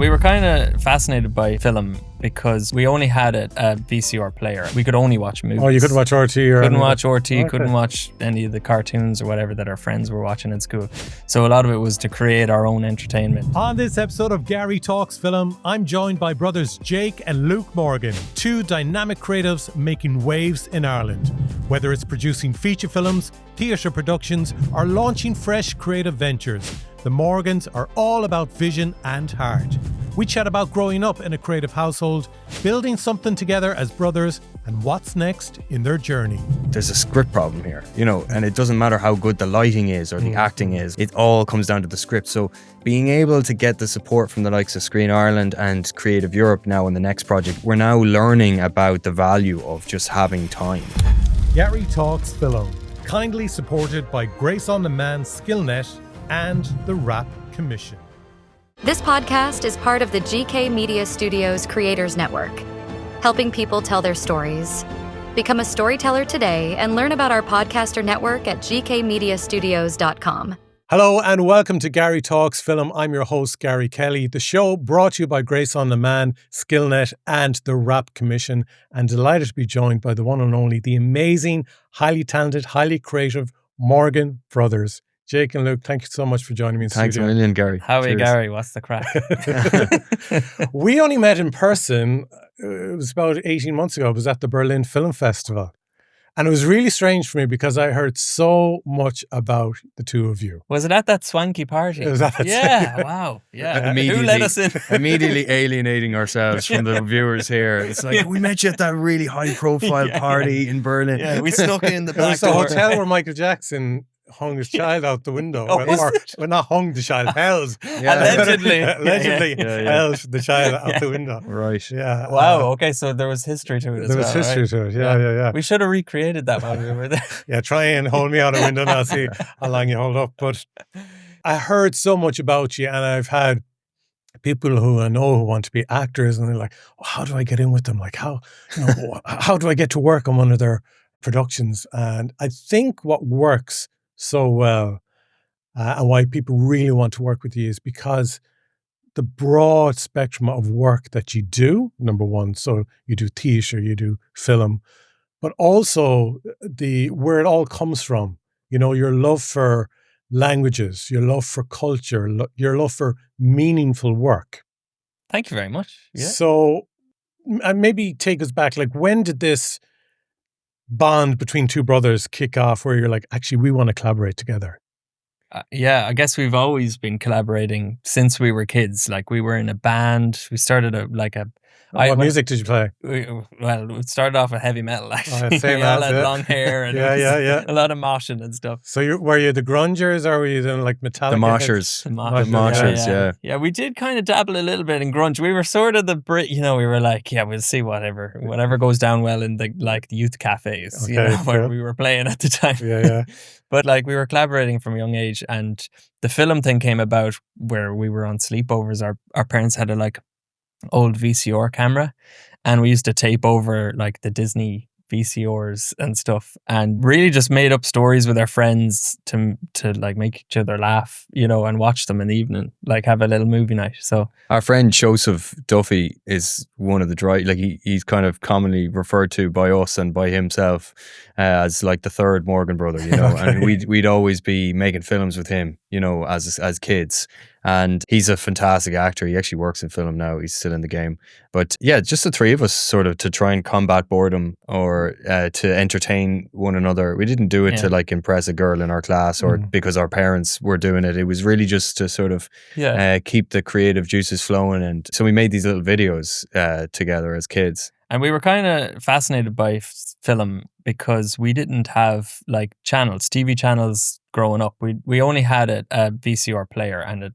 We were kind of fascinated by film because we only had a VCR player. We could only watch movies. Oh, you couldn't watch RT or couldn't watch RT, okay. Couldn't watch any of the cartoons or whatever that our friends were watching in school. So a lot of it was to create our own entertainment. On this episode of Garry Talks Film, I'm joined by brothers Jake and Luke Morgan, two dynamic creatives making waves in Ireland. Whether it's producing feature films, theatre productions, or launching fresh creative ventures, the Morgans are all about vision and heart. We chat about growing up in a creative household, building something together as brothers, and what's next in their journey. There's a script problem here, and it doesn't matter how good the lighting is or the acting is. It all comes down to the script. So being able to get the support from the likes of Screen Ireland and Creative Europe now in the next project, we're now learning about the value of just having time. Garry Talks Film, kindly supported by Grace on Demand SkillNet and the Rap Commission. This podcast is part of the GK Media Studios Creators Network, helping people tell their stories. Become a storyteller today and learn about our podcaster network at gkmediastudios.com. Hello and welcome to Garry Talks Film. I'm your host, Garry Kelly. The show brought to you by Grace on Demand, SkillNet and the Rap Commission. And delighted to be joined by the one and only, the amazing, highly talented, highly creative Morgan brothers. Jake and Luke, thank you so much for joining me in Thanks studio. a million, Gary. How are you, Cheers. Gary? What's the crack? We only met in person, it was about 18 months ago. It was at the Berlin Film Festival. And it was really strange for me because I heard so much about the two of you. Was it at that swanky party? It was at that Yeah, wow. Yeah. Who let us in? Immediately alienating ourselves from the viewers here. It's like, we met you at that really high profile party in Berlin. Yeah, we snuck in the It back was the door. hotel where Michael Jackson hung his child out the window. Oh, was it? Well, not hung the child, held. Allegedly. Allegedly held the child out the window. Right. Yeah. Wow, okay, so there was history to it as There was well, history right? to it. Yeah. We should have recreated that while we were there. Yeah, try and hold me out a window now, see how long you hold up. But I heard so much about you, and I've had people who I know who want to be actors, and they're like, oh, how do I get in with them? Like, how do I get to work on one of their productions? And I think what works so well and why people really want to work with you is because the broad spectrum of work that you do, number one. So you do theatre, you do film, but also where it all comes from. Your love for languages, your love for culture, your love for meaningful work. Thank you very much. Yeah. So maybe take us back, like when did this bond between two brothers kick off where you're like, actually, we want to collaborate together? Yeah, I guess we've always been collaborating since we were kids. Like we were in a band. We started What music did you play? It started off with heavy metal, actually. Same We all as, had yeah. long hair and Yeah. a lot of moshing and stuff. So were you the grungers or were you the like Metallica? The moshers. The moshers, yeah. Yeah, we did kind of dabble a little bit in grunge. We were sort of the we were like, yeah, we'll see whatever goes down well in the youth cafes, Okay, where cool. we were playing at the time. Yeah. But we were collaborating from a young age, and the film thing came about where we were on sleepovers. Our parents had a old VCR camera, and we used to tape over the Disney VCRs and stuff, and really just made up stories with our friends to make each other laugh, and watch them in the evening, have a little movie night. So Our friend Joseph Duffy is one of the he's kind of commonly referred to by us and by himself as the third Morgan brother, Okay. and we'd always be making films with him, as kids. And he's a fantastic actor. He actually works in film now. He's still in the game. But yeah, just the three of us sort of to try and combat boredom or to entertain one another. We didn't do it to impress a girl in our class or because our parents were doing it. It was really just to sort of keep the creative juices flowing. And so we made these little videos together as kids. And we were kind of fascinated by film because we didn't have TV channels growing up. We only had a VCR player, and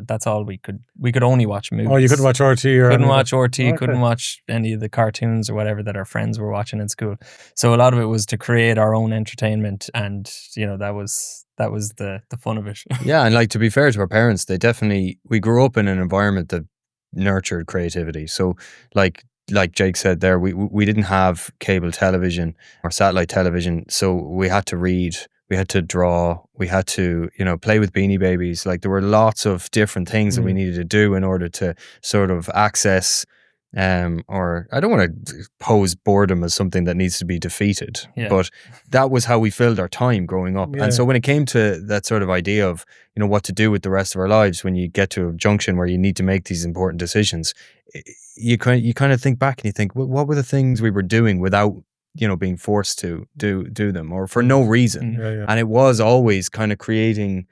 that's all we could only watch movies. Oh, you couldn't watch RT or couldn't watch RT, Okay. couldn't watch any of the cartoons or whatever that our friends were watching in school. So a lot of it was to create our own entertainment, and that was the fun of it. Yeah, and to be fair to our parents, we grew up in an environment that nurtured creativity. So like Jake said there, we didn't have cable television or satellite television, so we had to read we had to draw, we had to, you know, play with Beanie Babies. Like there were lots of different things that we needed to do in order to sort of access, or I don't want to pose boredom as something that needs to be defeated, but that was how we filled our time growing up. And so when it came to that sort of idea of, you know, what to do with the rest of our lives, when you get to a junction where you need to make these important decisions, you kind of think back and you think, well, what were the things we were doing without, you know, being forced to do them, or for no reason. And it was always kind of creating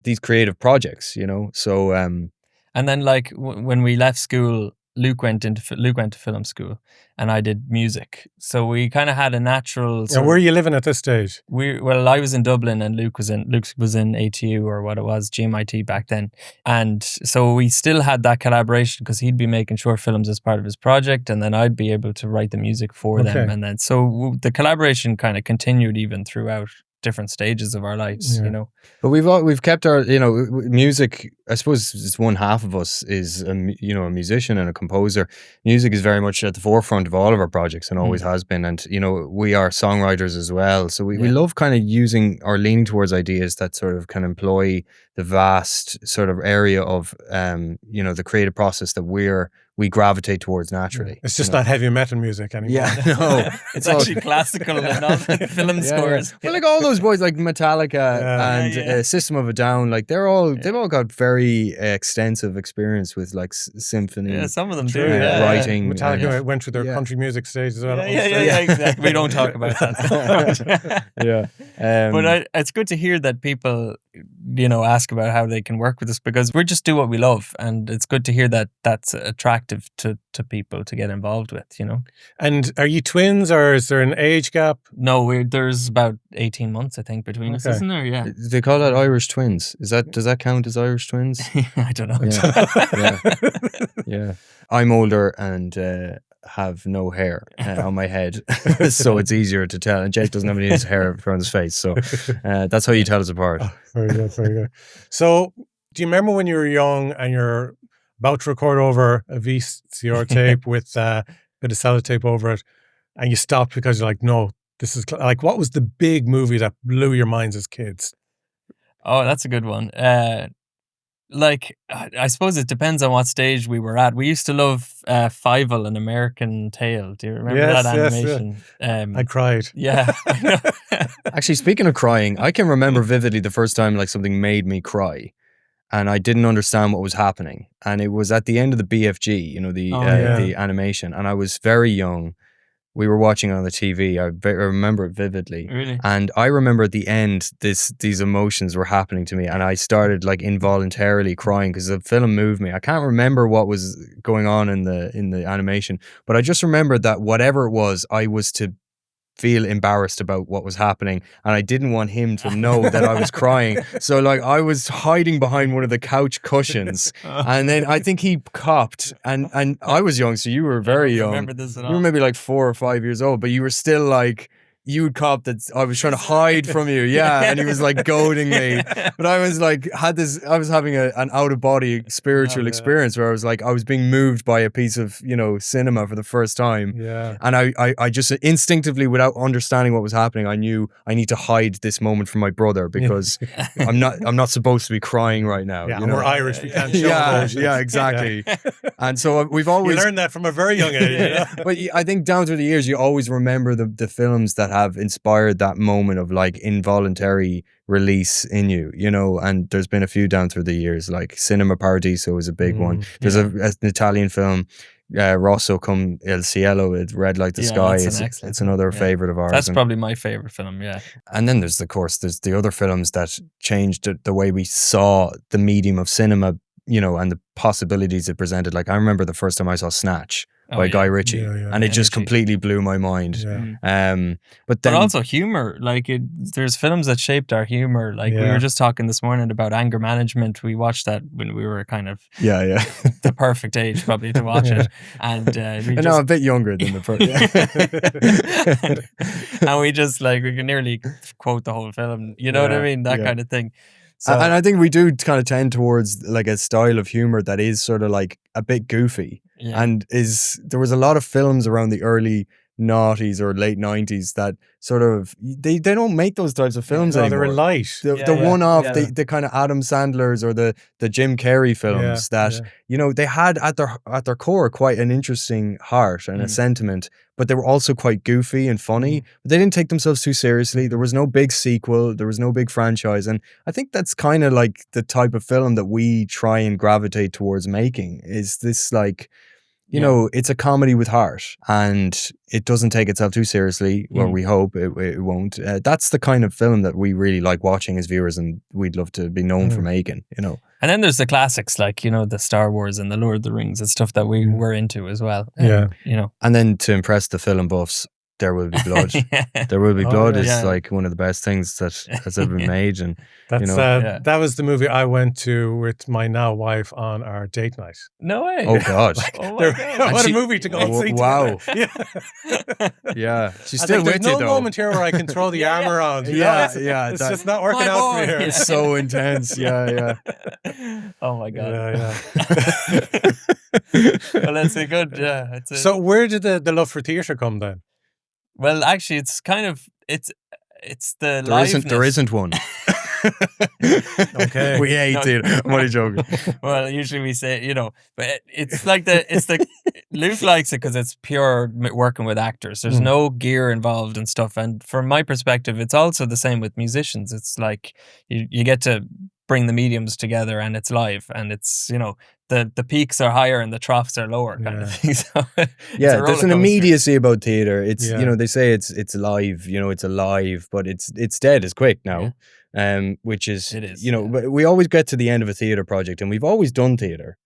these creative projects, you know. So and then like when we left school, Luke went to film school and I did music, so we kind of had a natural where are you living at this stage? I was in Dublin and Luke was in ATU, or what it was, GMIT back then, and so we still had that collaboration because he'd be making short films as part of his project, and then I'd be able to write the music for them, and then so the collaboration kind of continued even throughout different stages of our lives, you know. But we've kept our, you know, music. I suppose it's one half of us is a musician and a composer. Music is very much at the forefront of all of our projects and always has been. And you know, we are songwriters as well, so we love kind of using or leaning towards ideas that sort of can employ the vast sort of area of you know, the creative process that we gravitate towards naturally. It's just not heavy metal music anymore. Yeah, no. It's actually classical and not film scores. Well, like all those boys like Metallica and System of a Down, like they've all got very extensive experience with like symphony. Yeah, some of them do. Writing. Metallica went through their country music stage as well. Yeah, exactly. We don't talk about that. But it's good to hear that people, you know, ask about how they can work with us, because we just do what we love, and it's good to hear that that's attractive to people to get involved with, you know. And are you twins, or is there an age gap? No, there's about 18 months I think between us, isn't there? Yeah. They call that Irish twins. Does that count as Irish twins? I don't know. Yeah. I'm older and have no hair on my head, so it's easier to tell. And Jake doesn't have any of his hair on his face, so that's how you tell us apart. Oh, very good, very good. So, do you remember when you were young and you're about to record over a VCR tape with a bit of sellotape over it, and you stopped because you're like, no, this is like, what was the big movie that blew your minds as kids? Oh, that's a good one. Like, I suppose it depends on what stage we were at. We used to love Fievel, An American Tale. Do you remember that animation? Yes. I cried. Yeah. I know. Actually, speaking of crying, I can remember vividly the first time like something made me cry, and I didn't understand what was happening. And it was at the end of the BFG, you know, the animation, and I was very young. We were watching it on the TV. I remember it vividly. Really? And I remember at the end, these emotions were happening to me, and I started like involuntarily crying because the film moved me. I can't remember what was going on in the animation, but I just remembered that whatever it was, I was to feel embarrassed about what was happening, and I didn't want him to know that I was crying. So like I was hiding behind one of the couch cushions, and then I think he copped, and I was young, so you were very young. Remember this at all? You were maybe like 4 or 5 years old, but you were still like, you would cop that I was trying to hide from you, and he was like goading me. But I was like, I was having an out of body spiritual experience where I was like, I was being moved by a piece of, you know, cinema for the first time. Yeah. And I just instinctively, without understanding what was happening, I knew I need to hide this moment from my brother because I'm not supposed to be crying right now. Yeah, you know? we're Irish, we can't show emotions. Yeah, exactly. And so we've always learned that from a very young age. You know? But I think down through the years, you always remember the films that have inspired that moment of like involuntary release in you, you know. And there's been a few down through the years, like Cinema Paradiso is a big one. There's an Italian film, Rosso Come Il Cielo, with Red Like the Sky. It's another favorite of ours. That's probably my favorite film. Yeah. And then there's the other films that changed the way we saw the medium of cinema, you know, and the possibilities it presented. Like I remember the first time I saw Snatch by Guy Ritchie, and it just completely blew my mind. But also humor, like there's films that shaped our humor. Like we were just talking this morning about Anger Management. We watched that when we were kind of the perfect age probably to watch it, and a bit younger than the and we just like we can nearly quote the whole film. You know what I mean? That kind of thing. So, and I think we do kind of tend towards like a style of humor that is sort of like a bit goofy. And there was a lot of films around the early noughties or late 90s that sort of they don't make those types of films No, anymore. they're light. The one-off, the kind of Adam Sandlers or the Jim Carrey films that you know, they had at their core quite an interesting heart and a sentiment, but they were also quite goofy and funny. But they didn't take themselves too seriously. There was no big sequel. There was no big franchise, and I think that's kind of like the type of film that we try and gravitate towards making. Is this like, you know, it's a comedy with heart, and it doesn't take itself too seriously. Well, we hope it won't. That's the kind of film that we really like watching as viewers, and we'd love to be known for making, you know. And then there's the classics like, you know, the Star Wars and the Lord of the Rings and stuff that we were into as well. You know. And then to impress the film buffs, There Will Be Blood. There Will Be Blood is like one of the best things that has ever been made. And that's, you know, that was the movie I went to with my now wife on our date night. No way. Oh God. What a movie to go and see. Wow. Yeah. She's still with you though. There's no moment here where I can throw the arm around. It's just not working out for me here. It's so intense. Yeah. Oh my God. Yeah. Well, that's a good. Yeah. So where did the love for theatre come then? Well, actually, it's kind of it's the liveness. There isn't one. Okay, we hate it. I'm only joking. Well, usually we say, you know, but it's like Luke likes it because it's pure working with actors. There's no gear involved and stuff. And from my perspective, it's also the same with musicians. It's like you get to bring the mediums together, and it's live, and it's, you know, the peaks are higher and the troughs are lower kind of thing. So there's an immediacy about theatre. It's you know, they say it's live, you know, it's alive, but it's dead as quick now. Which is, you know, but we always get to the end of a theatre project, and we've always done theatre.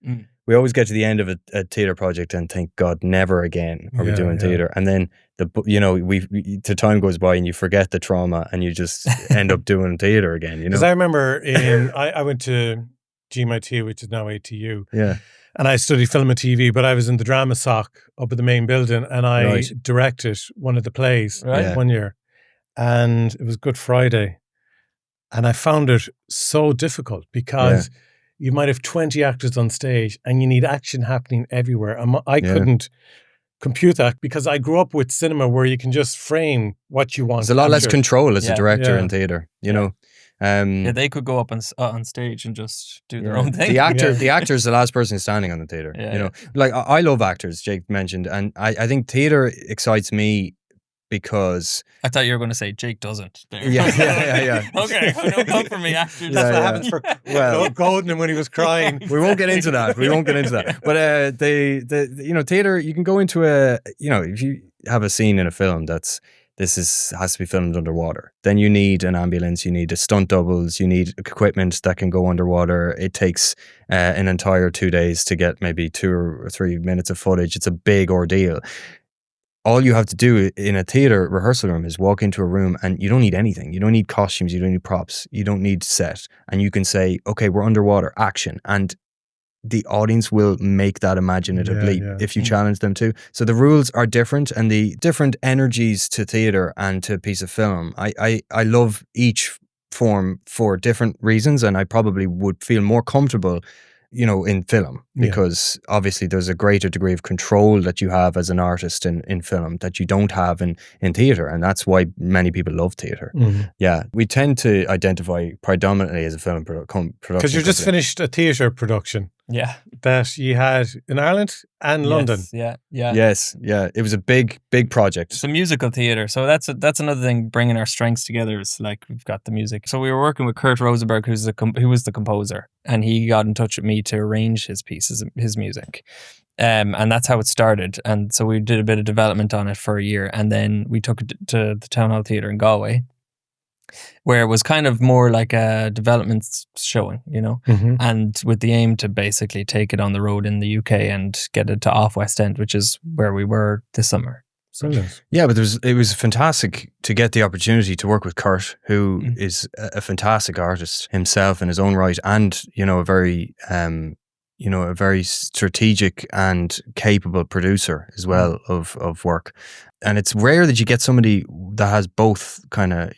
We always get to the end of a theatre project and think, God, never again are we doing theatre. And then the time goes by and you forget the trauma and you just end up doing theatre again. You know, because I remember I went to GMIT, which is now ATU. Yeah. And I studied film and TV, but I was in the drama soc up at the main building, and I directed one of the plays one year, and it was Good Friday. And I found it so difficult because you might have 20 actors on stage and you need action happening everywhere. And I couldn't compute that because I grew up with cinema where you can just frame what you want. There's a lot less control as a director in theatre, you know. They could go up on stage and just do their own thing. The actor is the last person standing on the theatre. You know, like I love actors, Jake mentioned, and I think theatre excites me because I thought you were going to say Jake doesn't. There. Yeah. Okay, don't come for me, actors. That's what happens for Golden when he was crying. We won't get into that. But you know, theatre, you can go into if you have a scene in a film has to be filmed underwater, then you need an ambulance, you need stunt doubles, you need equipment that can go underwater. It takes an entire 2 days to get maybe 2 or 3 minutes of footage. It's a big ordeal. All you have to do in a theatre rehearsal room is walk into a room, and you don't need anything. You don't need costumes, you don't need props, you don't need set. And you can say, okay, we're underwater, action. And the audience will make that imaginative leap if you challenge them to. So the rules are different, and the different energies to theatre and to a piece of film. I love each form for different reasons, and I probably would feel more comfortable, you know, in film, because obviously there's a greater degree of control that you have as an artist in film that you don't have in theatre, and that's why many people love theatre. Yeah, we tend to identify predominantly as a film production. Because you just finished a theatre production. Yeah. That you had in Ireland and London. Yes. It was a big project. It's a musical theatre. So that's another thing, bringing our strengths together is like we've got the music. So we were working with Kurt Rosenberg, who was the composer, and he got in touch with me to arrange his pieces, his music. And that's how it started. And so we did a bit of development on it for a year, and then we took it to the Town Hall Theatre in Galway, where it was kind of more like a development showing, you know, and with the aim to basically take it on the road in the UK and get it to off West End, which is where we were this summer. So, yeah, but it was fantastic to get the opportunity to work with Kurt, who is a fantastic artist himself in his own right, and a very strategic and capable producer as well of work. And it's rare that you get somebody that has both kind of,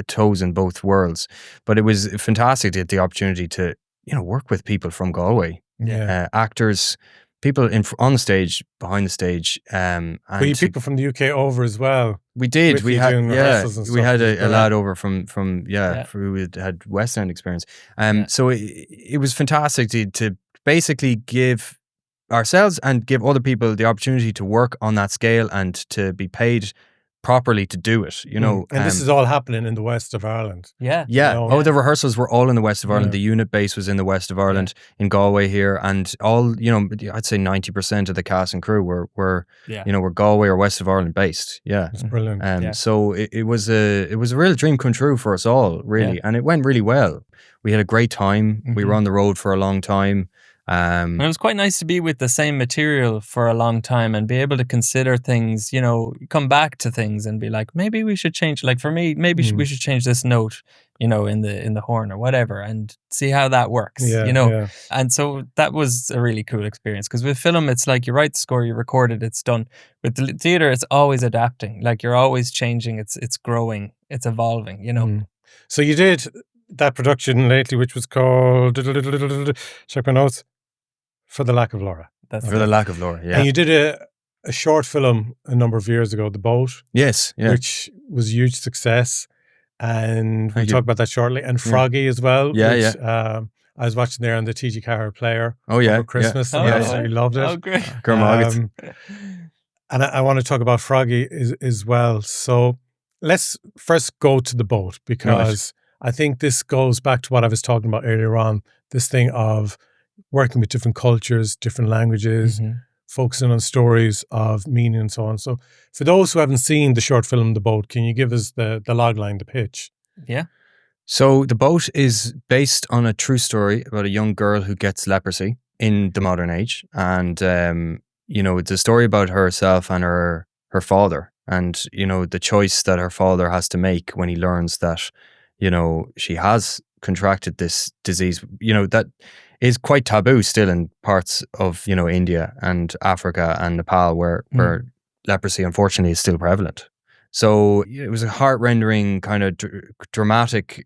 toes in both worlds. But it was fantastic to get the opportunity to, work with people from Galway. Yeah. Actors people on the stage, behind the stage, and But you people from the UK over as well. we did. with We you had doing rehearsals and we stuff, had which is a lad brilliant. over from Yeah. who had West End experience. Yeah. So it was fantastic to basically give ourselves and give other people the opportunity to work on that scale and to be paid properly to do it. You know, And this is all happening in the west of Ireland. Yeah. yeah. know? Oh, the rehearsals were all in the west of Ireland. Yeah. The unit base was in the west of Ireland, in Galway here, and all, you know, I'd say 90% of the cast and crew were Yeah. you know, were Galway or west of Ireland based. Yeah. It's brilliant. Yeah. So it was a real dream come true for us all, really, and it went really well. We had a great time. We were on the road for a long time. And it was quite nice to be with the same material for a long time and be able to consider things, you know, come back to things and be like, maybe we should change. Like for me, maybe we should change this note, you know, in the horn or whatever, and see how that works. Yeah, you know, yeah. and so that was a really cool experience because with film, it's like you write the score, you record it, it's done. With the theater, it's always adapting. Like you're always changing. It's growing. It's evolving. You know. So you did that production lately, which was called, check my notes, For the Lack of Laura. That's For the Lack of Laura, yeah. And you did a short film a number of years ago, The Boat, Yes, yeah. which was a huge success. And we'll Thank you. talk about that shortly. And Froggie as well. Yeah, which, I was watching there on the TG Carr player Oh, yeah. over Christmas. yeah. And I Oh, absolutely loved it. Oh, great. Kermaggot. And I want to talk about Froggie as well. So let's first go to The Boat, because I think this goes back to what I was talking about earlier on, this thing of working with different cultures, different languages, focusing on stories of meaning and so on. So for those who haven't seen the short film The Boat, can you give us the log line, the pitch? Yeah. So The Boat is based on a true story about a young girl who gets leprosy in the modern age. And, you know, it's a story about herself and her father, and, you know, the choice that her father has to make when he learns that, you know, she has contracted this disease, you know, that is quite taboo still in parts of, you know, India and Africa and Nepal where leprosy unfortunately is still prevalent. So it was a heart-rendering kind of dramatic,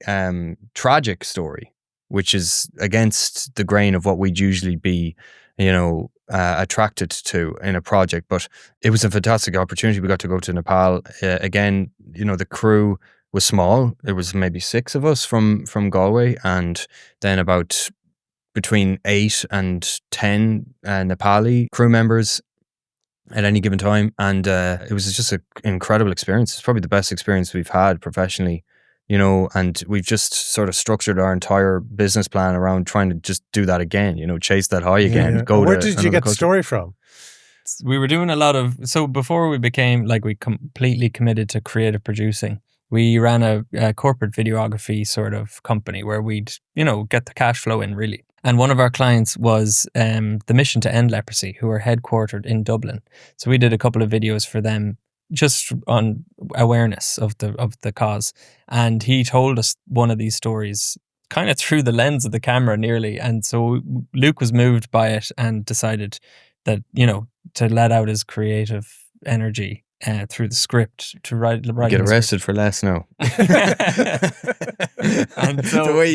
tragic story, which is against the grain of what we'd usually be, you know, attracted to in a project. But it was a fantastic opportunity. We got to go to Nepal. Again, you know, the crew was small. There was maybe 6 of us from Galway, and then about between 8 and 10 Nepali crew members at any given time. And it was just an incredible experience. It's probably the best experience we've had professionally, you know, and we've just sort of structured our entire business plan around trying to just do that again, you know, chase that high again. Yeah. Where did you get the story from? We were doing a lot of, so before we became, like, we completely committed to creative producing, we ran a corporate videography sort of company where we'd, you know, get the cash flow in really. And one of our clients was the Mission to End Leprosy, who are headquartered in Dublin. So we did a couple of videos for them just on awareness of the cause. And he told us one of these stories kind of through the lens of the camera nearly. And so Luke was moved by it and decided that, you know, to let out his creative energy through the script to write. Get arrested for less now. And so The way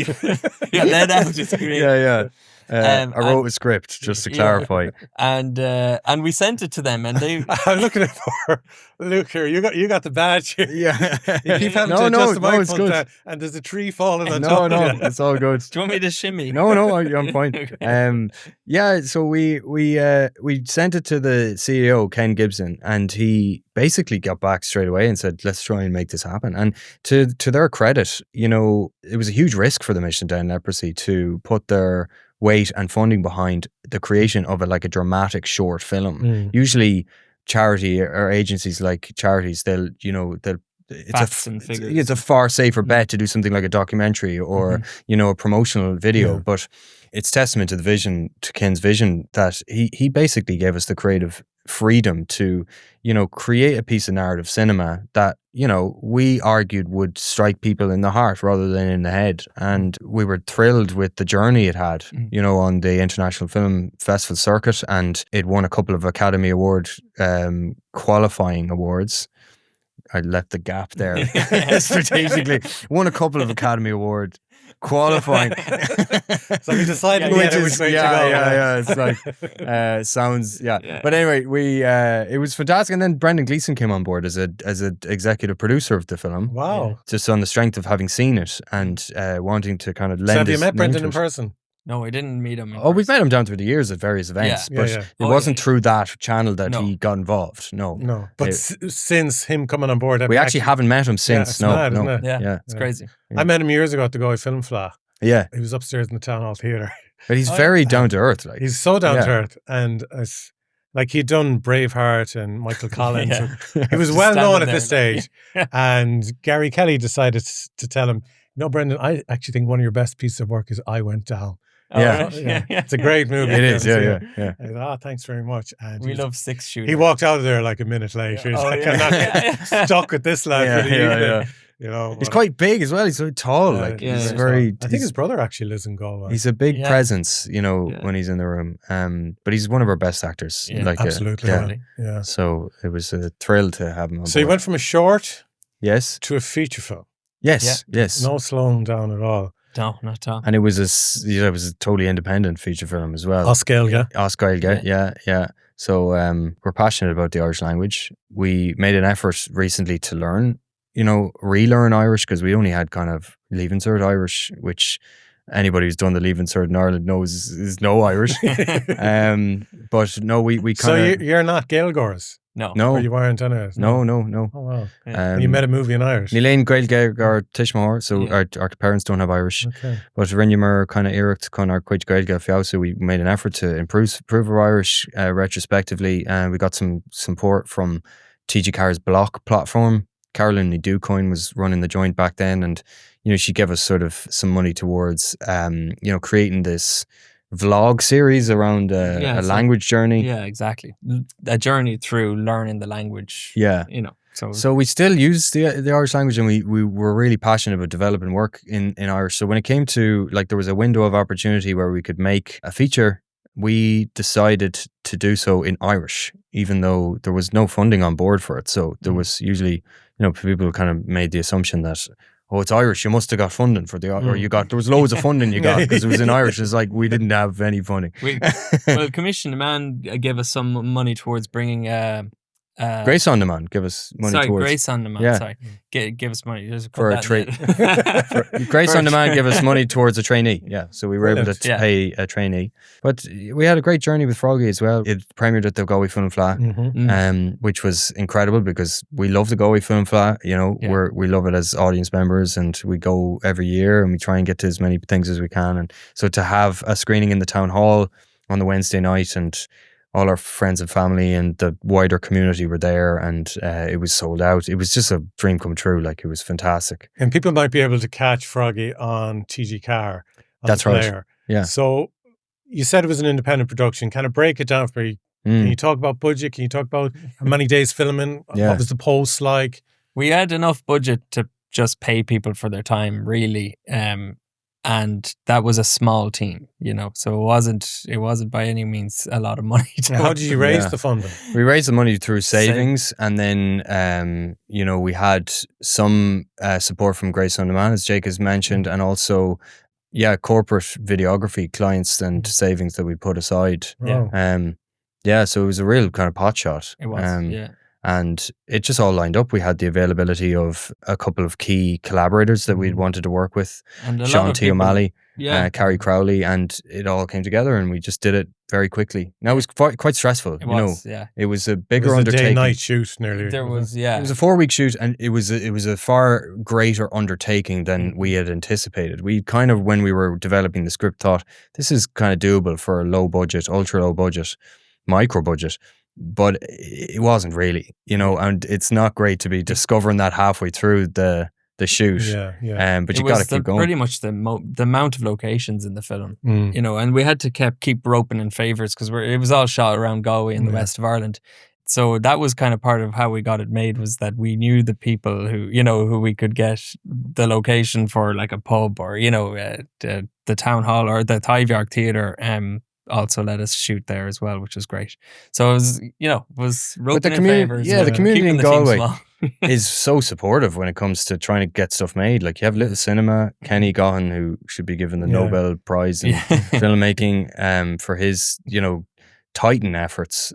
you let out his creative. yeah. I wrote a script just to clarify, and we sent it to them, and they. I'm looking for Luke here. You got the badge here. Yeah, You keep having to adjust the microphone down, and there's a tree falling on top. No, of you. it's all good. Do you want me to shimmy? No, I'm fine. Yeah, so we sent it to the CEO, Ken Gibson, and he basically got back straight away and said, let's try and make this happen. And to their credit, you know, it was a huge risk for the Mission to End Leprosy to put their weight and funding behind the creation of a dramatic short film. Usually charity or agencies like charities, it's a far safer bet to do something like a documentary or, you know, a promotional video. Yeah. But it's testament to the vision, to Ken's vision, that he basically gave us the creative freedom to, you know, create a piece of narrative cinema that, you know, we argued would strike people in the heart rather than in the head. And we were thrilled with the journey it had, you know, on the International Film Festival circuit, and it won a couple of Academy Award qualifying awards. I left the gap there strategically. Won a couple of Academy Award qualifying. So we decided which way to go. Yeah. It's like sounds But anyway, we it was fantastic, and then Brendan Gleeson came on board as an executive producer of the film. Wow! Just on the strength of having seen it and wanting to kind of lend. So have you his met name Brendan to in it. person? No, I didn't meet him. We've met him down through the years at various events, but it wasn't through that channel that he got involved. No. But since him coming on board, we actually haven't met him since. It's mad, isn't it? Yeah, it's crazy. I met him years ago at the Galway Film Fleadh. Yeah, he was upstairs in the Town Hall Theatre. But he's very down to earth. Like he's so down to earth, and like he'd done Braveheart and Michael Collins. He was well known at this stage. And Garry Kelly decided to tell him, Brendan, I actually think one of your best pieces of work is I Went Down. It's a great movie. It is, yeah. Thanks very much. And we love Six Shooter. He walked out of there like a minute later. He's like, I'm not stuck with this lad for the evening. You know, he's quite big as well. He's so tall. He's very. I think his brother actually lives in Galway. He's a big presence, when he's in the room. But he's one of our best actors. Yeah, absolutely. Yeah. So it was a thrill to have him on board. So you went from a short, yes, to a feature film. Yes. No slowing down at all. No, not at all. And it was a totally independent feature film as well. Oscailge. Yeah. So we're passionate about the Irish language. We made an effort recently to learn, relearn Irish, because we only had kind of Leaving Cert Irish, which anybody who's done the Leaving Cert in Ireland knows is no Irish. But no, we kind of. So you're not Gaeilgeoirs? No. Or you weren't anyways? No. Oh, wow. And you made a movie in Irish? Níl Gaeilge gar Tishmahor, so our parents don't have Irish. Okay. But Rinnemer kind of Eric kind of quite Gaeilge fiao, so we made an effort to improve our Irish retrospectively, and we got some support from TG Carr's Block platform. Carolyn Ducoin was running the joint back then, and she gave us sort of some money towards creating this vlog series around a language journey. Yeah, exactly. A journey through learning the language. Yeah. So we still use the Irish language, and we were really passionate about developing work in Irish. So when it came to, there was a window of opportunity where we could make a feature, we decided to do so in Irish, even though there was no funding on board for it. So there was usually, people kind of made the assumption that, it's Irish, you must have got funding for there was loads of funding you got because it was in Irish. It's like we didn't have any funding. Commission, the man gave us some money towards bringing Grace on Demand give us money towards. Grace on Demand. Yeah. Sorry, give us money for a trainee. Grace on Demand give us money towards a trainee. Yeah, so we were able to pay a trainee. But we had a great journey with Froggie as well. It premiered at the Galway Film Fleadh, which was incredible because we love the Galway Film Fleadh. We love it as audience members, and we go every year and we try and get to as many things as we can. And so to have a screening in the town hall on the Wednesday night, and all our friends and family and the wider community were there, and it was sold out. It was just a dream come true. It was fantastic. And people might be able to catch Froggie on TG Carr. That's right. Yeah. So you said it was an independent production. Kind of break it down for me. Can you talk about budget? Can you talk about how many days filming? What was the post like? We had enough budget to just pay people for their time, really. And that was a small team, so it wasn't by any means a lot of money. How did you raise the funding? We raised the money through savings, and then, we had some support from Grace on Demand, as Jake has mentioned, and also, corporate videography clients and savings that we put aside. So it was a real kind of pot shot. It was, And it just all lined up. We had the availability of a couple of key collaborators that we'd wanted to work with. And Sean T. O'Malley, Carrie Crowley, and it all came together, and we just did it very quickly. Now it was quite stressful. It was a bigger undertaking. It was a day-night shoot nearly. There was, It was a 4-week shoot, and it was a far greater undertaking than we had anticipated. We kind of, when we were developing the script, thought this is kind of doable for a low budget, ultra low budget, micro budget. But it wasn't really, and it's not great to be discovering that halfway through the shoot. But you got to keep going. Pretty much the amount of locations in the film, and we had to keep roping in favours because it was all shot around Galway in the west of Ireland. So that was kind of part of how we got it made, was that we knew the people who we could get the location for, like a pub or, the town hall or the Thaviark Theatre. also let us shoot there as well, which was great. So it was, was But roping the in favors. community, the community keeping in the team Galway small. is so supportive when it comes to trying to get stuff made. Like you have Little Cinema, Kenny Gahan, who should be given the Nobel Prize in filmmaking for his, Titan efforts,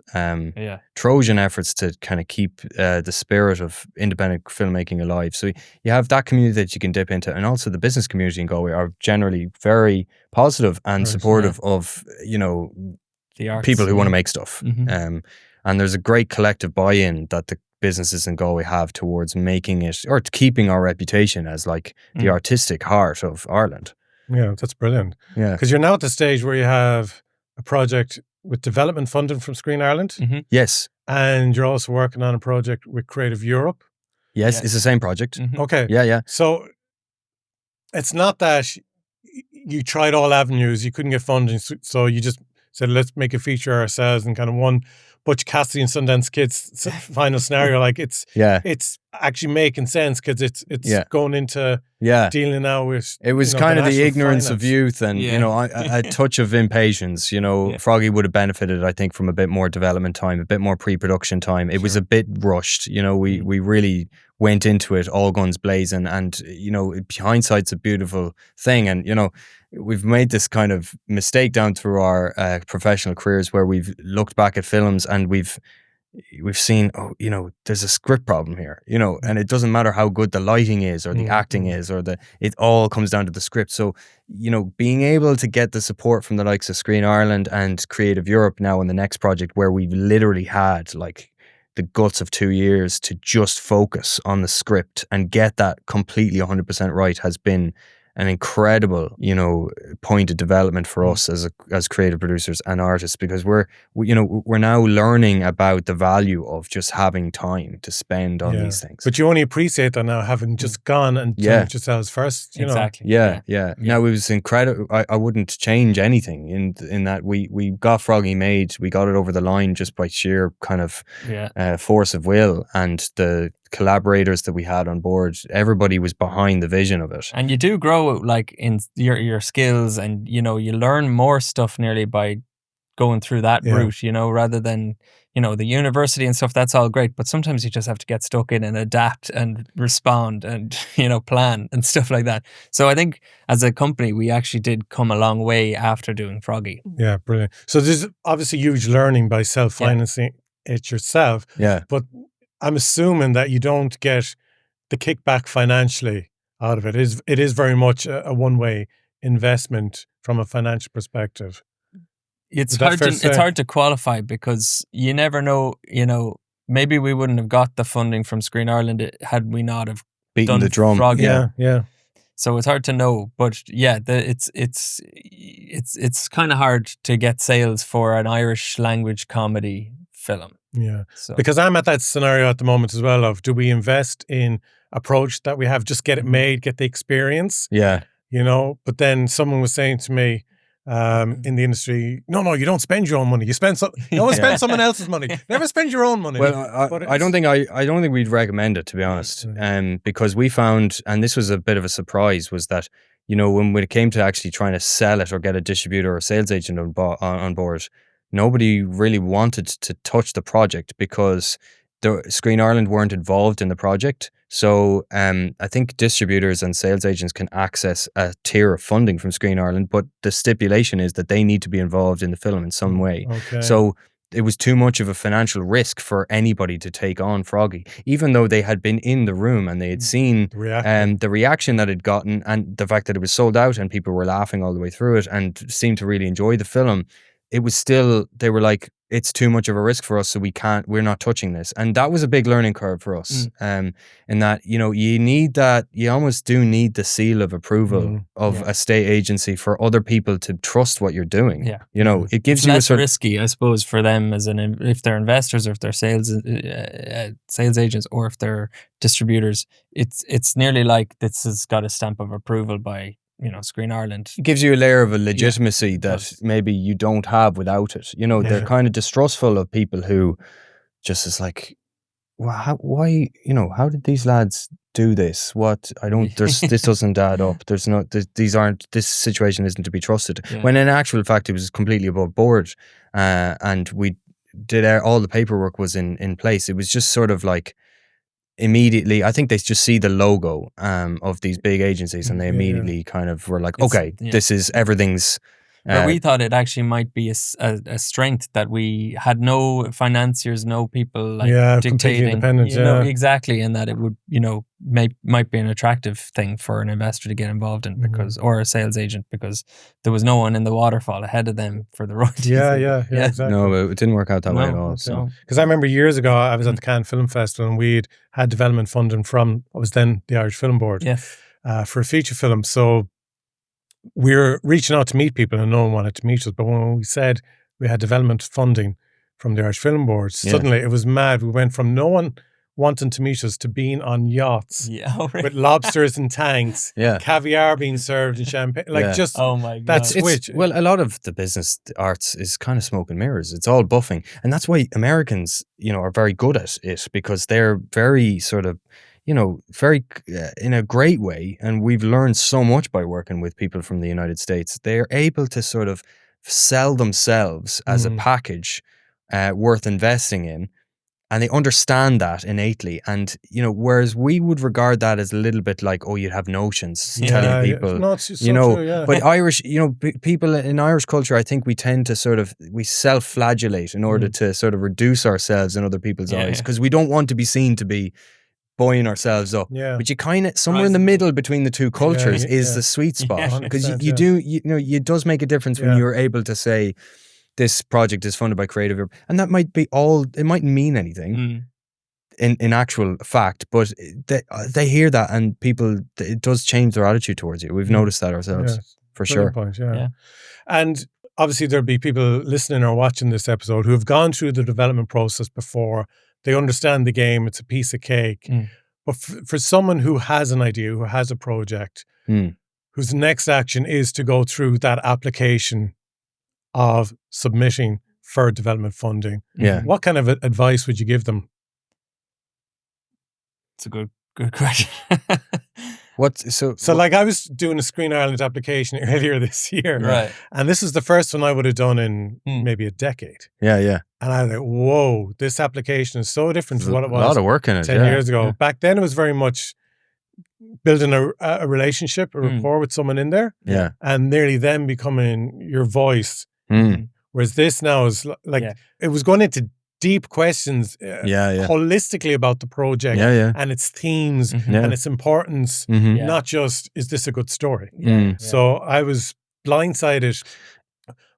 Trojan efforts to kind of keep the spirit of independent filmmaking alive. So you have that community that you can dip into, and also the business community in Galway are generally very positive and supportive of, the arts, people who want to make stuff. Mm-hmm. And there's a great collective buy-in that the businesses in Galway have towards making it, or keeping our reputation as like the artistic heart of Ireland. Yeah, that's brilliant. Yeah. Because you're now at the stage where you have a project with development funding from Screen Ireland. Mm-hmm. Yes. And you're also working on a project with Creative Europe. Yes, it's the same project. Mm-hmm. Okay. Yeah. So it's not that you tried all avenues, you couldn't get funding, so you just said, let's make a feature ourselves, and kind of one Butch Cassidy and Sundance Kid's final scenario. Like it's actually making sense because it's going into dealing now with. It was kind of the ignorance of youth and a touch of impatience. Froggie would have benefited, I think, from a bit more development time, a bit more pre-production time. It was a bit rushed. We really went into it all guns blazing, and hindsight's a beautiful thing, and we've made this kind of mistake down through our professional careers where we've looked back at films and we've seen, there's a script problem here, and it doesn't matter how good the lighting is or the acting is, or it all comes down to the script. So, being able to get the support from the likes of Screen Ireland and Creative Europe now in the next project, where we've literally had like the guts of 2 years to just focus on the script and get that completely 100% right, has been an incredible, point of development for us as creative producers and artists, because we're now learning about the value of just having time to spend on these things. But you only appreciate that now, having just gone and done it yourselves first. Exactly. Yeah. Now it was incredible. I wouldn't change anything in that we got Froggie made. We got it over the line just by sheer kind of force of will, and the collaborators that we had on board, everybody was behind the vision of it. And you do grow like in your skills, and you learn more stuff nearly by going through that route, rather than the university and stuff. That's all great, but sometimes you just have to get stuck in and adapt and respond and plan and stuff like that. So I think as a company we actually did come a long way after doing Froggie. Yeah, brilliant. So there's obviously huge learning by self-financing it yourself. Yeah, but I'm assuming that you don't get the kickback financially out of it. It is very much a one-way investment from a financial perspective. It's hard to qualify, because you never know, maybe we wouldn't have got the funding from Screen Ireland had we not have beaten the drum. Froggie. Yeah. So it's hard to know, but it's kind of hard to get sales for an Irish language comedy film. Yeah, because I'm at that scenario at the moment as well of, do we invest in approach that we have, just get it made, get the experience? Yeah. But then someone was saying to me in the industry, no, you don't spend your own money. You always spend someone else's money. Never spend your own money. Well, I don't think we'd recommend it, to be honest. Because we found, and this was a bit of a surprise, was that, when it came to actually trying to sell it or get a distributor or sales agent on board, nobody really wanted to touch the project because the Screen Ireland weren't involved in the project. So I think distributors and sales agents can access a tier of funding from Screen Ireland, but the stipulation is that they need to be involved in the film in some way. Okay. So it was too much of a financial risk for anybody to take on Froggie, even though they had been in the room and they had seen the reaction that it gotten, and the fact that it was sold out and people were laughing all the way through it and seemed to really enjoy the film. It was still, they were like, it's too much of a risk for us, so we're not touching this. And that was a big learning curve for us. In that, you almost do need the seal of approval of a state agency for other people to trust what you're doing. Yeah. It gives it's you less risky, I suppose, for them if they're investors or if they're sales agents or if they're distributors. It's nearly like this has got a stamp of approval by Screen Ireland. It gives you a layer of a legitimacy that maybe you don't have without it. They're kind of distrustful of people who just is like, why, how did these lads do this? This doesn't add up. This situation isn't to be trusted. Yeah. When in actual fact, it was completely above board, and we did all the paperwork was in place. It was just sort of like immediately, I think they just see the logo of these big agencies, and they immediately kind of were like, this is everything's. But we thought it actually might be a strength that we had no financiers, no people like dictating, independent, exactly, and that it would, might be an attractive thing for an investor to get involved in or a sales agent, because there was no one in the waterfall ahead of them for the royalties. Yeah, exactly. No, it didn't work out that way at all. So, because I remember years ago, I was at the Cannes Film Festival, and we'd had development funding from what was then the Irish Film Board for a feature film. So we were reaching out to meet people, and no one wanted to meet us. But when we said we had development funding from the Irish Film Board, suddenly it was mad. We went from no one wanting to meet us to being on yachts with lobsters and tanks, caviar being served and champagne. Oh my God. That switch. Well, a lot of the business arts is kind of smoke and mirrors. It's all buffing. And that's why Americans, are very good at it, because they're very sort of, very in a great way. And we've learned so much by working with people from the United States. They're able to sort of sell themselves as a package worth investing in. And they understand that innately. And, whereas we would regard that as a little bit like, you'd have notions telling people, No, it's so true, but Irish, people in Irish culture, I think we tend to we self-flagellate in order to sort of reduce ourselves in other people's eyes, because we don't want to be seen to be buoying ourselves up. But you kind of, somewhere in the middle between the two cultures is the sweet spot. Because it does make a difference when you're able to say, this project is funded by Creative Europe. And that might be it mightn't mean anything in actual fact, but they hear that, and it does change their attitude towards you. We've noticed that ourselves, for sure. Point, And obviously there'll be people listening or watching this episode who have gone through the development process before. They understand the game. It's a piece of cake. But for someone who has an idea, who has a project, whose next action is to go through that application of submitting for development funding, what kind of advice would you give them? It's a good question. So like I was doing a Screen Ireland application earlier this year, right? And this is the first one I would have done in maybe a decade. Yeah. And I was like, whoa, this application is so different to what it was. A lot of work in it. 10 years ago. Back then, it was very much building a relationship, a rapport with someone in there, and nearly them becoming your voice. Whereas this now is like it was going into deep questions holistically about the project and its themes and its importance, not just, is this a good story? So I was blindsided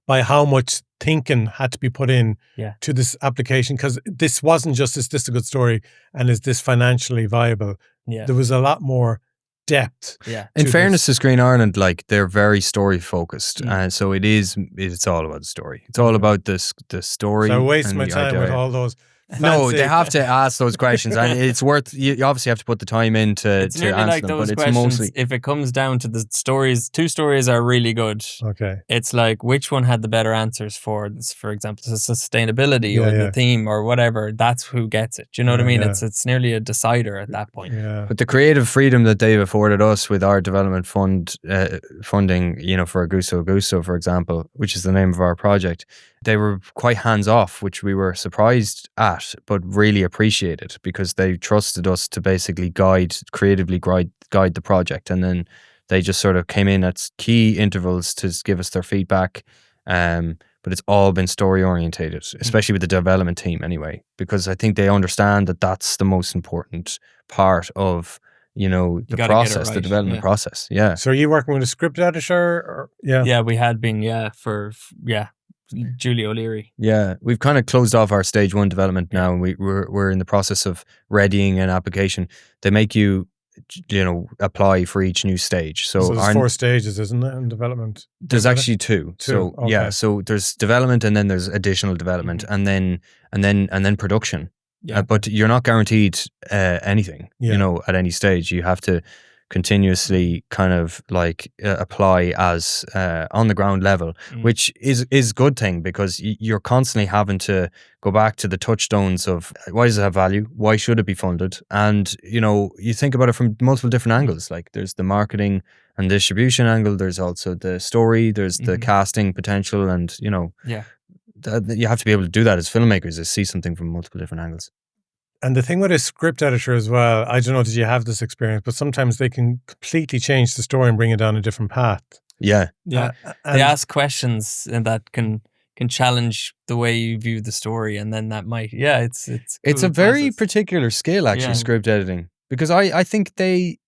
by how much thinking had to be put in to this application, because this wasn't just, is this a good story and is this financially viable? There was a lot more depth. In fairness to Screen Ireland, like, they're very story focused, and so it's all about the story. It's all about the story. So I waste my time with all those. No, they have to ask those questions, and it's worth. You obviously have to put the time in to answer like them. Those but it's questions, mostly, if it comes down to the stories, two stories are really good. Okay, it's like, which one had the better answers for this, for example, the sustainability or the theme or whatever. That's who gets it. Do you know what I mean? It's nearly a decider at that point. But the creative freedom that they've afforded us with our development funding, for Guso, for example, which is the name of our project. They were quite hands-off, which we were surprised at, but really appreciated, because they trusted us to basically creatively guide the project. And then they just sort of came in at key intervals to give us their feedback. But it's all been story-orientated, especially with the development team anyway, because I think they understand that that's the most important part of, the process, the development process. Yeah. So are you working with a script editor? Or, Yeah, we had been, for Julie O'Leary. Yeah, we've kind of closed off our stage one development now, and we're in the process of readying an application. They make you, apply for each new stage. So there's 4 stages, isn't there, in development? There's actually 2. So okay. So there's development, and then there's additional development, and then production. Yeah. But you're not guaranteed anything, at any stage. You have to continuously kind of like apply as on the ground level, which is a good thing, because you're constantly having to go back to the touchstones of why does it have value? Why should it be funded? And, you know, you think about it from multiple different angles. Like there's the marketing and distribution angle. There's also the story. There's the casting potential. And, you know, you have to be able to do that as filmmakers, is see something from multiple different angles. And the thing with a script editor as well, I don't know, did you have this experience? But sometimes they can completely change the story and bring it down a different path. Yeah. They ask questions and that can challenge the way you view the story, and then that might it's a very particular skill, actually, script editing, because I think they,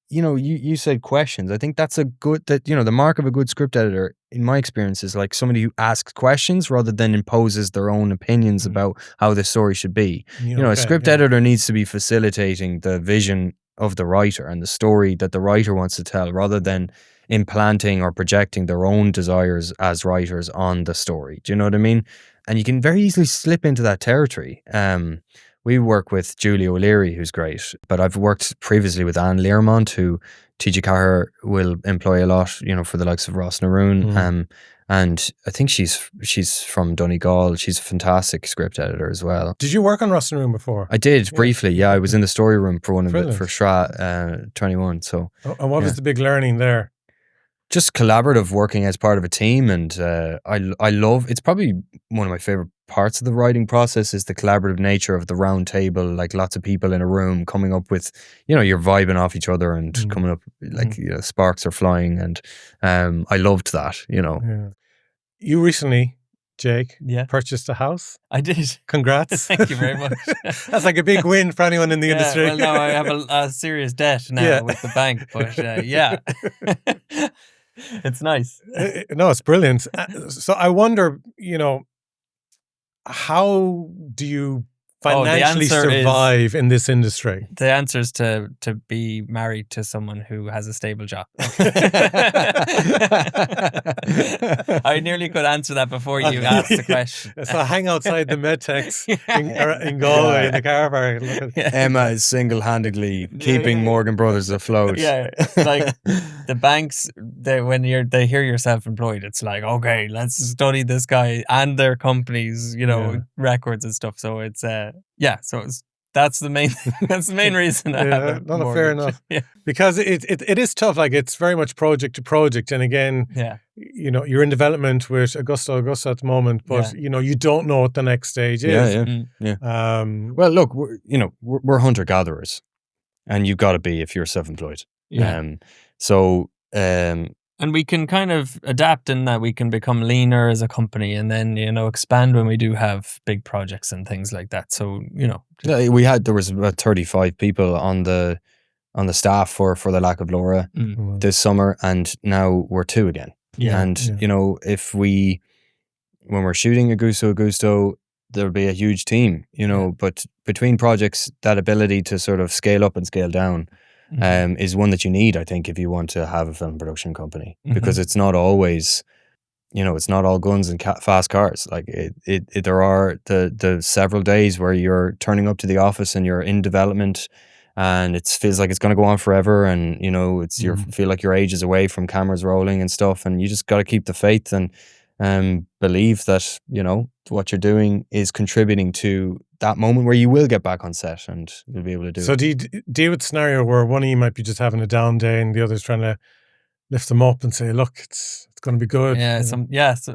you know, you said questions. I think that's the mark of a good script editor, in my experience, is like somebody who asks questions rather than imposes their own opinions about how the story should be. A script editor needs to be facilitating the vision of the writer and the story that the writer wants to tell, rather than implanting or projecting their own desires as writers on the story. Do you know what I mean? And you can very easily slip into that territory. We work with Julia O'Leary, who's great, but I've worked previously with Anne Learmont, who T.J. Carr will employ a lot, you know, for the likes of Ross Naroon. And I think she's from Donegal. She's a fantastic script editor as well. Did you work on Ross Naroon before? I did briefly. Yeah, I was in the story room for one of it for Shra 21. So, and what was the big learning there? Just collaborative working as part of a team, and I love. It's probably one of my favorite parts of the writing process is the collaborative nature of the round table, like lots of people in a room coming up with, you know, you're vibing off each other and coming up like sparks are flying, and I loved that. You know, you recently, Jake, purchased a house. I did. Congrats! Thank you very much. That's like a big win for anyone in the industry. Well, now I have a serious debt now with the bank, but it's nice. No, it's brilliant. So I wonder, you know, how do you financially survive in this industry? The answer is to be married to someone who has a stable job. I nearly could answer that before you asked the question. So I hang outside the Medtex in Galway in the car park. Emma is single-handedly keeping Morgan Brothers afloat. Yeah, like the banks, when they hear you're self-employed, it's like, okay, let's study this guy and their companies, you know, records and stuff. So it's that's the main reason I have a mortgage. Fair enough. Because it is tough. Like, it's very much project to project, and again, you know, you're in development with Augusta at the moment, but you know, you don't know what the next stage is. Well, look, we're hunter gatherers, and you've got to be if you're self-employed. And we can kind of adapt in that we can become leaner as a company, and then, you know, expand when we do have big projects and things like that. So, you know, there was about 35 people on the staff for the Lack of Laura this summer, and now we're 2 again. You know, when we're shooting Augusto, there'll be a huge team, you know, but between projects, that ability to sort of scale up and scale down is one that you need, I think, if you want to have a film production company, because it's not always, you know, it's not all guns and fast cars. Like there are the several days where you're turning up to the office and you're in development, and it feels like it's going to go on forever, and you know, it's you feel like your age is away from cameras rolling and stuff, and you just got to keep the faith and believe that, you know, what you're doing is contributing to that moment where you will get back on set and you'll be able to do it. So do you deal with a scenario where one of you might be just having a down day and the other's trying to lift them up and say, look, it's going to be good? Sometimes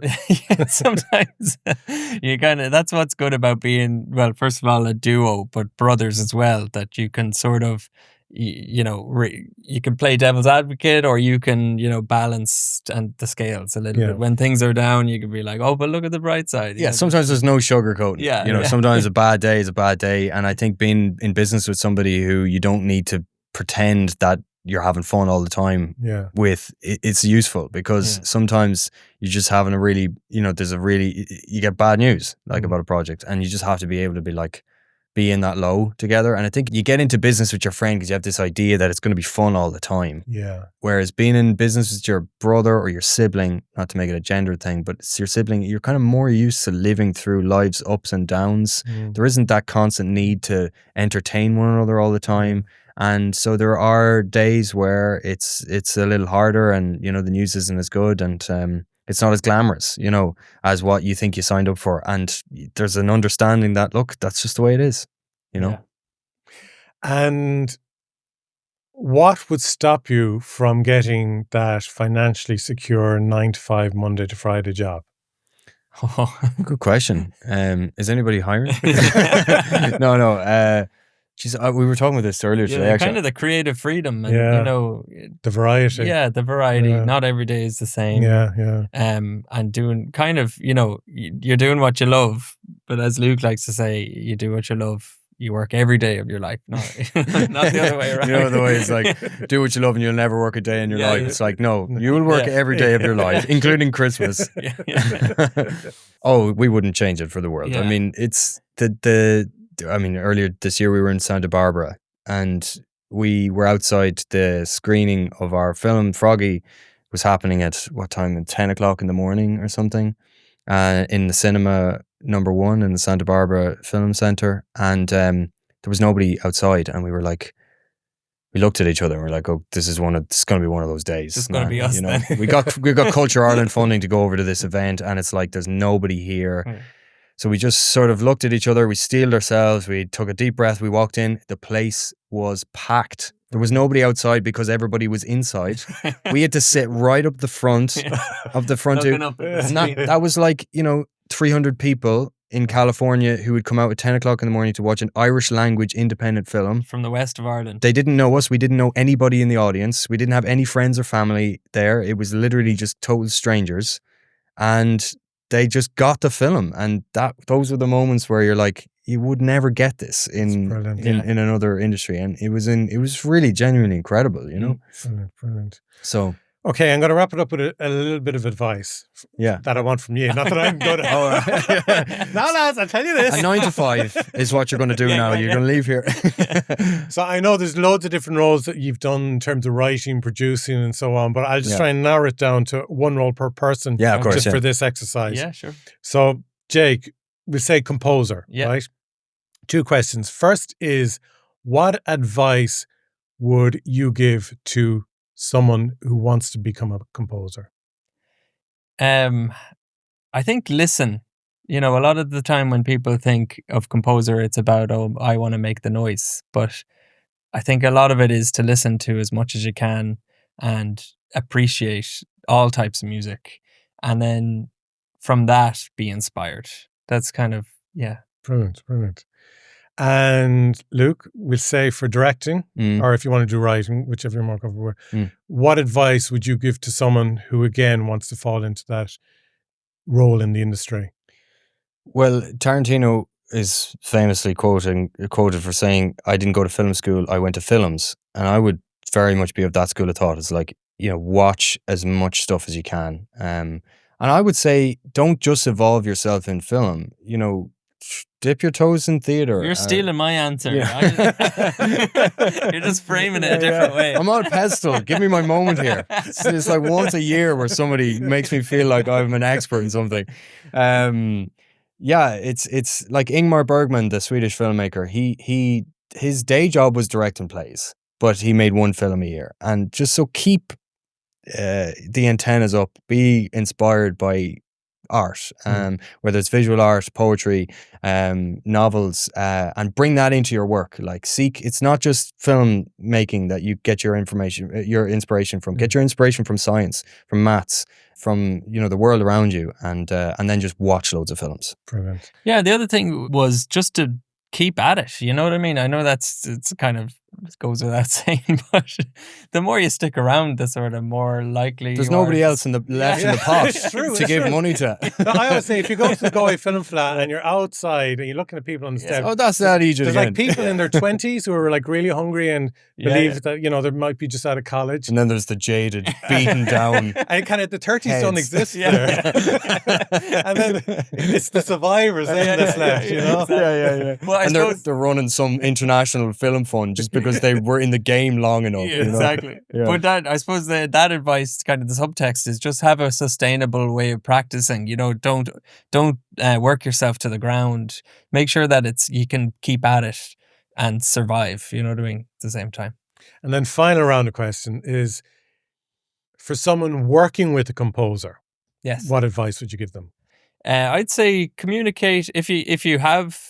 you kind of, that's what's good about being, well, first of all, a duo, but brothers as well, that you can sort of, you know, you can play devil's advocate, or you can, you know, balance and the scales a little bit. When things are down, you can be like, oh, but look at the bright side. Yeah, sometimes there's no sugarcoating. You know, sometimes a bad day is a bad day. And I think being in business with somebody who you don't need to pretend that you're having fun all the time with, it's useful, because sometimes you're just having a really, you know, you get bad news like about a project, and you just have to be able to be in that low together. And I think you get into business with your friend because you have this idea that it's going to be fun all the time. Whereas being in business with your brother or your sibling, not to make it a gender thing, but it's your sibling, you're kind of more used to living through life's ups and downs. There isn't that constant need to entertain one another all the time. And so there are days where it's a little harder, and the news isn't as good, and it's not as glamorous, as what you think you signed up for. And there's an understanding that, look, that's just the way it is, Yeah. And what would stop you from getting that financially secure 9 to 5 Monday to Friday job? Good question. Is anybody hiring? No. We were talking about this earlier today. Actually, kind of the creative freedom, and the variety. Yeah, the variety. Yeah. Not every day is the same. Yeah. And doing kind of, you're doing what you love, but as Luke likes to say, you do what you love. You work every day of your life, not the other way around. The way it's like, do what you love and you'll never work a day in your life. It's like, no, you will work every day of your life, including Christmas. Oh, we wouldn't change it for the world. Yeah. I mean, it's earlier this year we were in Santa Barbara, and we were outside the screening of our film. Froggie was happening at what time? At 10 o'clock in the morning or something, in the cinema number 1 in the Santa Barbara Film Center, and there was nobody outside, and we looked at each other and we're like, oh, this is going to be one of those days. It's going to be us then. we got Culture Ireland funding to go over to this event, and it's like there's nobody here. Right. So we just sort of looked at each other, we steeled ourselves, we took a deep breath, we walked in, the place was packed. There was nobody outside because everybody was inside. We had to sit right up the front of the front. That was like, 300 people in California who would come out at 10 o'clock in the morning to watch an Irish language independent film. From the west of Ireland. They didn't know us. We didn't know anybody in the audience. We didn't have any friends or family there. It was literally just total strangers. And they just got the film. And those were the moments where you're like, you would never get this in another industry. And it was really genuinely incredible, Brilliant. So... Okay, I'm going to wrap it up with a little bit of advice that I want from you. Not that I'm good at No, lads, I'll tell you this. A 9 to 5 is what you're going to do now. You're going to leave here. So I know there's loads of different roles that you've done in terms of writing, producing and so on, but I'll just try and narrow it down to one role per person of course, just for this exercise. Yeah, sure. So, Jake, we'll say composer, Yeah. right? 2 questions. First is, what advice would you give to someone who wants to become a composer? I think listen. A lot of the time when people think of composer, it's about, oh, I want to make the noise. But I think a lot of it is to listen to as much as you can and appreciate all types of music. And then from that, be inspired. That's kind of, Brilliant. And Luke, we'll say for directing, or if you want to do writing, whichever you're more comfortable with, what advice would you give to someone who, again, wants to fall into that role in the industry? Well, Tarantino is famously quoted for saying, I didn't go to film school, I went to films. And I would very much be of that school of thought. It's like, watch as much stuff as you can. And I would say, don't just evolve yourself in film, dip your toes in theatre. You're stealing my answer. Yeah. You're just framing it a different way. I'm on a pedestal. Give me my moment here. It's like once a year where somebody makes me feel like I'm an expert in something. It's like Ingmar Bergman, the Swedish filmmaker. His day job was directing plays, but he made 1 film a year. And just so keep the antennas up, be inspired by art, whether it's visual art, poetry, novels, and bring that into your work. Like it's not just film making that you get your inspiration from. Get your inspiration from science, from maths, from the world around you, and then just watch loads of films. Brilliant. Yeah, the other thing was just to keep at it. You know what I mean? I know it's kind of, it goes without saying, but the more you stick around, the sort of more likely there's nobody else in the left in the pot to give money to. No, I always say, if you go to the Galway Film Flat and you're outside and you're looking at people on the steps, that's that easy. There's like people in their 20s who are like really hungry and believe that they might be just out of college. And then there's the jaded, beaten down. And kind of the 30s heads. don't exist there. And then it's the survivors that's left, Exactly. Yeah. Well, and they're running some international film fund just because they were in the game long enough. Exactly. Yeah. But I suppose that advice, kind of the subtext, is just have a sustainable way of practicing. Don't work yourself to the ground. Make sure that you can keep at it. and survive, you know what I mean, at the same time. And then final round of question is, for someone working with a composer, Yes. what advice would you give them? I'd say communicate. If you have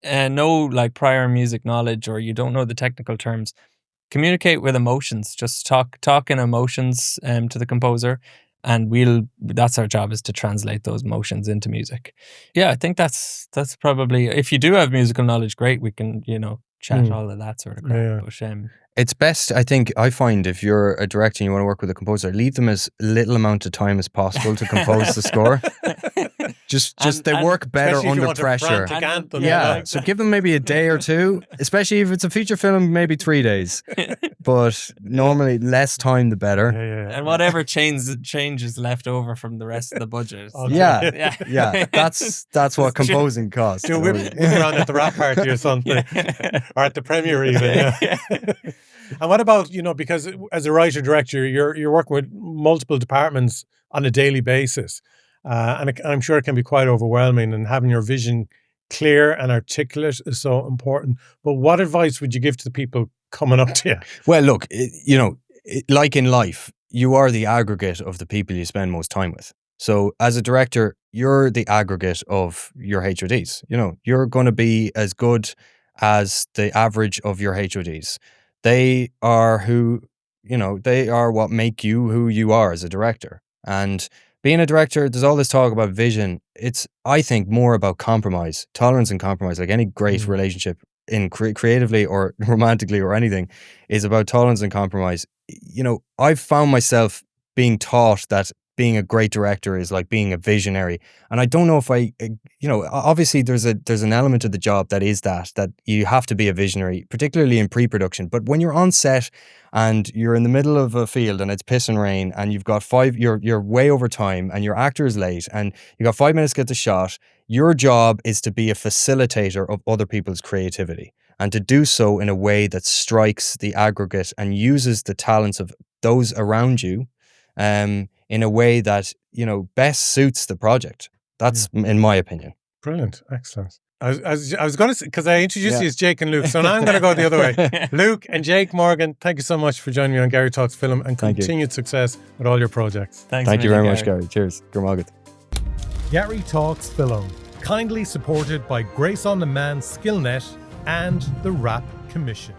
no like prior music knowledge, or you don't know the technical terms, communicate with emotions. Just talk in emotions to the composer, and that's our job, is to translate those emotions into music. Yeah, I think that's probably, if you do have musical knowledge, great, we can, chat all of that sort of crap. Yeah. But It's best, I think, I find, if you're a director and you want to work with a composer, leave them as little amount of time as possible to compose the score. Just they work better Especially if you under want a pressure. frantic anthem, Yeah, so give them maybe a day or two, especially if it's a feature film, maybe 3 days. But normally, less time the better. Yeah. and whatever changes left over from the rest of the budget. Okay. Yeah. That's what composing costs. Do a whip around at the rap party or something, or at the premiere even. Yeah. And what about, because as a writer director, you're working with multiple departments on a daily basis, and I'm sure it can be quite overwhelming. And having your vision clear and articulate is so important. But what advice would you give to the people coming up to you? Well, look, like in life, you are the aggregate of the people you spend most time with. So as a director, you're the aggregate of your HODs. You're going to be as good as the average of your HODs. They are they are what make you who you are as a director. And being a director, there's all this talk about vision. It's, I think, more about compromise, tolerance and compromise. Like any great relationship, in creatively or romantically or anything, is about tolerance and compromise. I've found myself being taught that being a great director is like being a visionary. And I don't know if obviously there's an element of the job that is that you have to be a visionary, particularly in pre-production. But when you're on set and you're in the middle of a field and it's piss and rain and you've got you're way over time and your actor is late and you got 5 minutes to get the shot, your job is to be a facilitator of other people's creativity, and to do so in a way that strikes the aggregate and uses the talents of those around you in a way that, best suits the project. That's in my opinion. Brilliant. Excellent. I was going to, because I introduced you as Jake and Luke, so now I'm going to go the other way. Luke and Jake Morgan, thank you so much for joining me on Garry Talks Film, and continued success with all your projects. Thank you very much, Garry. Cheers. Gurmagat. Garry Talks Film, kindly supported by Grace on Demand, Skillnet, and the Rap Commission.